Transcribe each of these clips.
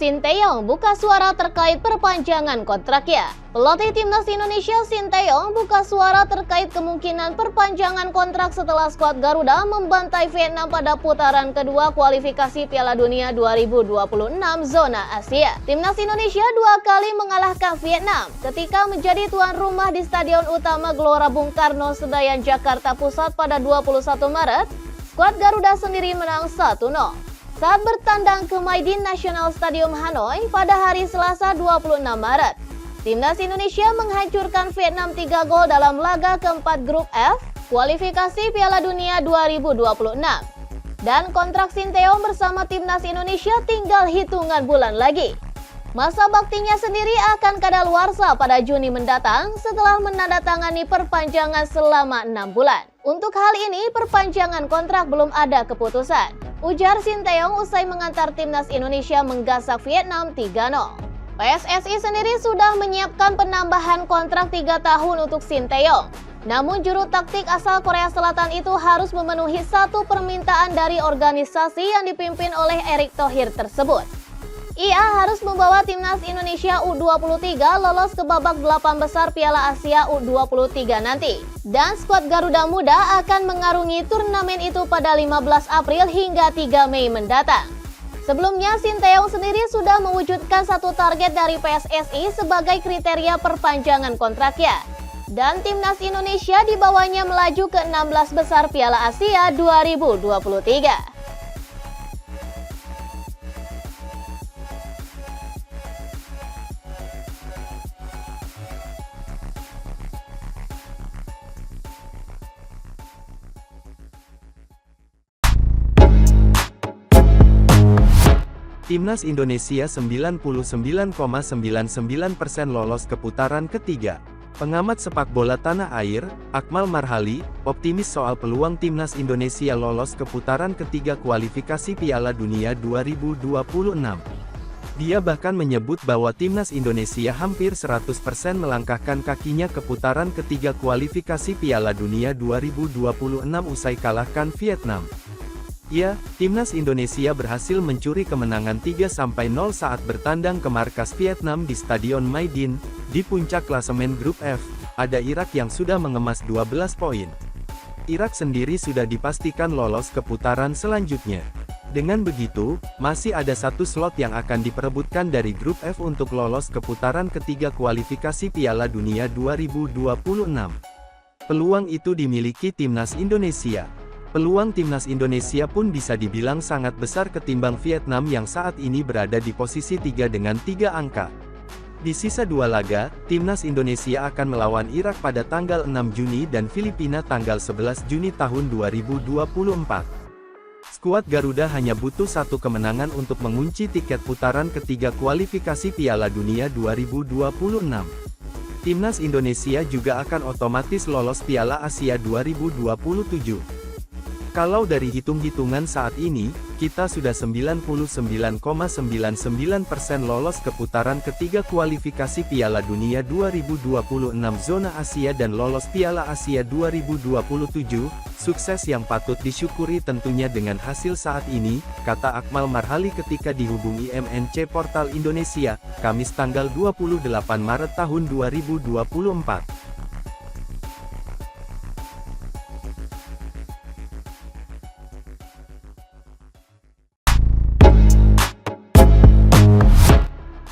Sinteyong buka suara terkait perpanjangan kontraknya. Pelatih Timnas Indonesia Sinteyong buka suara terkait kemungkinan perpanjangan kontrak setelah skuad Garuda membantai Vietnam pada putaran kedua kualifikasi Piala Dunia 2026 zona Asia. Timnas Indonesia dua kali mengalahkan Vietnam ketika menjadi tuan rumah di Stadion Utama Gelora Bung Karno, Senayan, Jakarta Pusat pada 21 Maret. Skuad Garuda sendiri menang 1-0. Saat bertandang ke Maidin National Stadium Hanoi pada hari Selasa 26 Maret. Timnas Indonesia menghancurkan Vietnam 3 gol dalam laga keempat grup F kualifikasi Piala Dunia 2026. Dan kontrak Sinteyong bersama Timnas Indonesia tinggal hitungan bulan lagi. Masa baktinya sendiri akan kadaluarsa pada Juni mendatang setelah menandatangani perpanjangan selama 6 bulan. Untuk hal ini, perpanjangan kontrak belum ada keputusan, ujar Sinteyong usai mengantar Timnas Indonesia menggasak Vietnam 3-0. PSSI sendiri sudah menyiapkan penambahan kontrak 3 tahun untuk Sinteyong. Namun juru taktik asal Korea Selatan itu harus memenuhi satu permintaan dari organisasi yang dipimpin oleh Erick Thohir tersebut. Ia harus membawa Timnas Indonesia U23 lolos ke babak 8 besar Piala Asia U23 nanti. Dan skuad Garuda Muda akan mengarungi turnamen itu pada 15 April hingga 3 Mei mendatang. Sebelumnya, Sinteyong sendiri sudah mewujudkan satu target dari PSSI sebagai kriteria perpanjangan kontraknya. Dan Timnas Indonesia dibawanya melaju ke 16 besar Piala Asia 2023. Timnas Indonesia 99,99% lolos ke putaran ketiga. Pengamat sepak bola tanah air, Akmal Marhali, optimis soal peluang Timnas Indonesia lolos ke putaran ketiga kualifikasi Piala Dunia 2026. Dia bahkan menyebut bahwa Timnas Indonesia hampir 100% melangkahkan kakinya ke putaran ketiga kualifikasi Piala Dunia 2026 usai kalahkan Vietnam. Ya, Timnas Indonesia berhasil mencuri kemenangan 3-0 saat bertandang ke markas Vietnam di Stadion Maidin. Di puncak klasemen grup F, ada Irak yang sudah mengemas 12 poin. Irak sendiri sudah dipastikan lolos ke putaran selanjutnya. Dengan begitu, masih ada satu slot yang akan diperebutkan dari grup F untuk lolos ke putaran ketiga kualifikasi Piala Dunia 2026. Peluang itu dimiliki Timnas Indonesia. Peluang Timnas Indonesia pun bisa dibilang sangat besar ketimbang Vietnam yang saat ini berada di posisi 3 dengan 3 angka. Di sisa 2 laga, Timnas Indonesia akan melawan Irak pada tanggal 6 Juni dan Filipina tanggal 11 Juni tahun 2024. Skuad Garuda hanya butuh satu kemenangan untuk mengunci tiket putaran ketiga kualifikasi Piala Dunia 2026. Timnas Indonesia juga akan otomatis lolos Piala Asia 2027. Kalau dari hitung-hitungan saat ini, kita sudah 99,99% lolos ke putaran ketiga kualifikasi Piala Dunia 2026 zona Asia dan lolos Piala Asia 2027, sukses yang patut disyukuri tentunya dengan hasil saat ini, kata Akmal Marhali ketika dihubungi MNC Portal Indonesia, Kamis tanggal 28 Maret tahun 2024.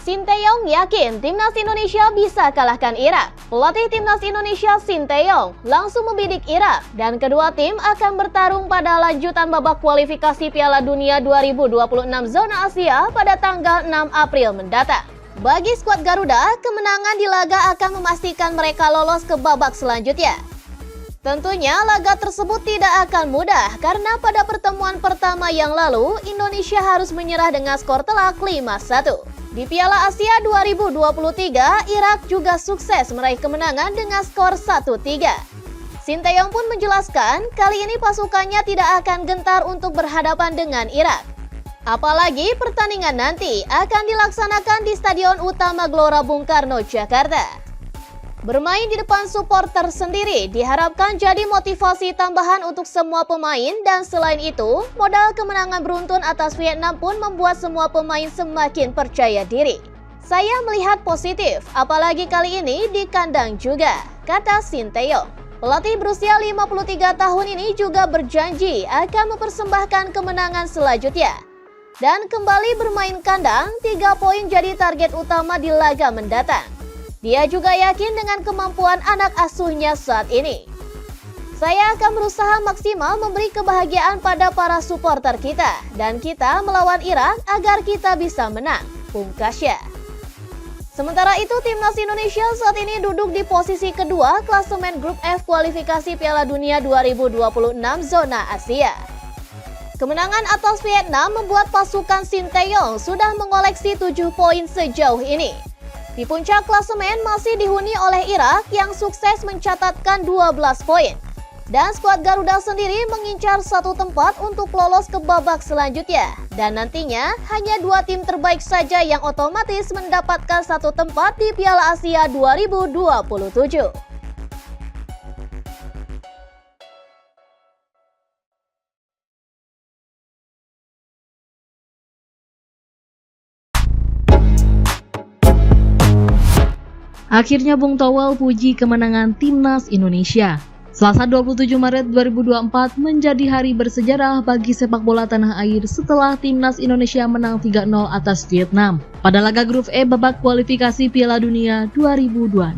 Sinteyong yakin Timnas Indonesia bisa kalahkan Irak. Pelatih Timnas Indonesia Sinteyong langsung membidik Irak dan kedua tim akan bertarung pada lanjutan babak kualifikasi Piala Dunia 2026 zona Asia pada tanggal 6 April mendatang. Bagi skuad Garuda, kemenangan di laga akan memastikan mereka lolos ke babak selanjutnya. Tentunya laga tersebut tidak akan mudah karena pada pertemuan pertama yang lalu, Indonesia harus menyerah dengan skor telak 5-1. Di Piala Asia 2023, Irak juga sukses meraih kemenangan dengan skor 1-3. Sinteyong pun menjelaskan, kali ini pasukannya tidak akan gentar untuk berhadapan dengan Irak. Apalagi pertandingan nanti akan dilaksanakan di Stadion Utama Gelora Bung Karno, Jakarta. Bermain di depan supporter sendiri diharapkan jadi motivasi tambahan untuk semua pemain, dan selain itu, modal kemenangan beruntun atas Vietnam pun membuat semua pemain semakin percaya diri. Saya melihat positif, apalagi kali ini di kandang juga, kata Sinteyong. Pelatih berusia 53 tahun ini juga berjanji akan mempersembahkan kemenangan selanjutnya. Dan kembali bermain kandang, 3 poin jadi target utama di laga mendatang. Dia juga yakin dengan kemampuan anak asuhnya saat ini. Saya akan berusaha maksimal memberi kebahagiaan pada para supporter kita, dan kita melawan Irak agar kita bisa menang, pungkasnya. Sementara itu, timnas Indonesia saat ini duduk di posisi kedua klasemen grup F kualifikasi Piala Dunia 2026 zona Asia. Kemenangan atas Vietnam membuat pasukan Sinteyong sudah mengoleksi 7 poin sejauh ini. Di puncak klasemen masih dihuni oleh Irak yang sukses mencatatkan 12 poin. Dan skuad Garuda sendiri mengincar 1 tempat untuk lolos ke babak selanjutnya. Dan nantinya hanya 2 tim terbaik saja yang otomatis mendapatkan 1 tempat di Piala Asia 2027. Akhirnya Bung Towel puji kemenangan Timnas Indonesia. Selasa 27 Maret 2024 menjadi hari bersejarah bagi sepak bola tanah air setelah Timnas Indonesia menang 3-0 atas Vietnam pada laga grup E babak kualifikasi Piala Dunia 2026.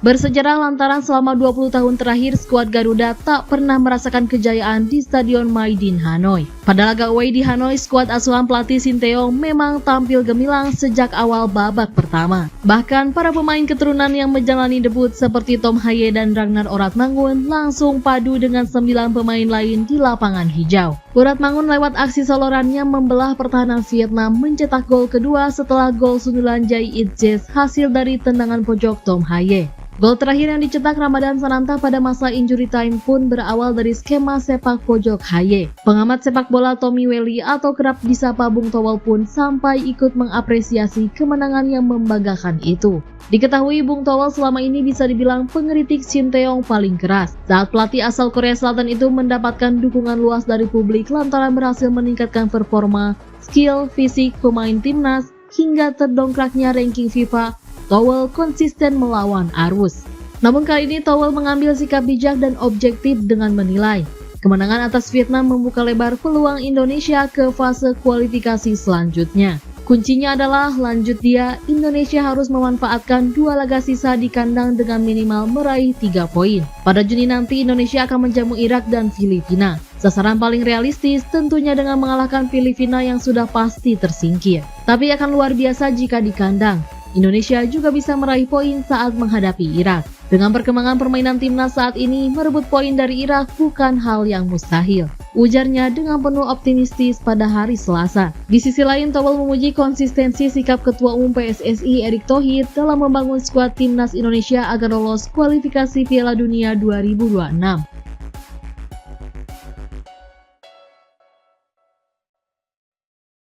Bersejarah lantaran selama 20 tahun terakhir skuad Garuda tak pernah merasakan kejayaan di Stadion Maidin Hanoi. Pada laga away di Hanoi, skuad asuhan pelatih Sinteyong memang tampil gemilang sejak awal babak pertama. Bahkan para pemain keturunan yang menjalani debut seperti Tom Haye dan Ragnar Oratmangun langsung padu dengan 9 pemain lain di lapangan hijau. Oratmangun lewat aksi solorannya membelah pertahanan Vietnam mencetak gol kedua setelah gol sundulan Jai Itjes hasil dari tendangan pojok Tom Haye. Gol terakhir yang dicetak Ramadan Sananta pada masa injury time pun berawal dari skema sepak pojok Haye. Pengamat sepak bola Tommy Welly atau kerap disapa Bung Towel pun sampai ikut mengapresiasi kemenangan yang membanggakan itu. Diketahui Bung Towel selama ini bisa dibilang pengkritik Sinteyong paling keras saat pelatih asal Korea Selatan itu mendapatkan dukungan luas dari publik lantaran berhasil meningkatkan performa, skill, fisik pemain timnas hingga terdongkraknya ranking FIFA. Towel konsisten melawan arus. Namun kali ini Towel mengambil sikap bijak dan objektif dengan menilai kemenangan atas Vietnam membuka lebar peluang Indonesia ke fase kualifikasi selanjutnya. Kuncinya adalah lanjut dia, Indonesia harus memanfaatkan 2 laga sisa di kandang dengan minimal meraih 3 poin. Pada Juni nanti Indonesia akan menjamu Irak dan Filipina. Sasaran paling realistis tentunya dengan mengalahkan Filipina yang sudah pasti tersingkir. Tapi akan luar biasa jika di kandang Indonesia juga bisa meraih poin saat menghadapi Irak. Dengan perkembangan permainan timnas saat ini, merebut poin dari Irak bukan hal yang mustahil, ujarnya dengan penuh optimistis pada hari Selasa. Di sisi lain, Towel memuji konsistensi sikap Ketua Umum PSSI Erick Thohir dalam membangun skuad timnas Indonesia agar lolos kualifikasi Piala Dunia 2026.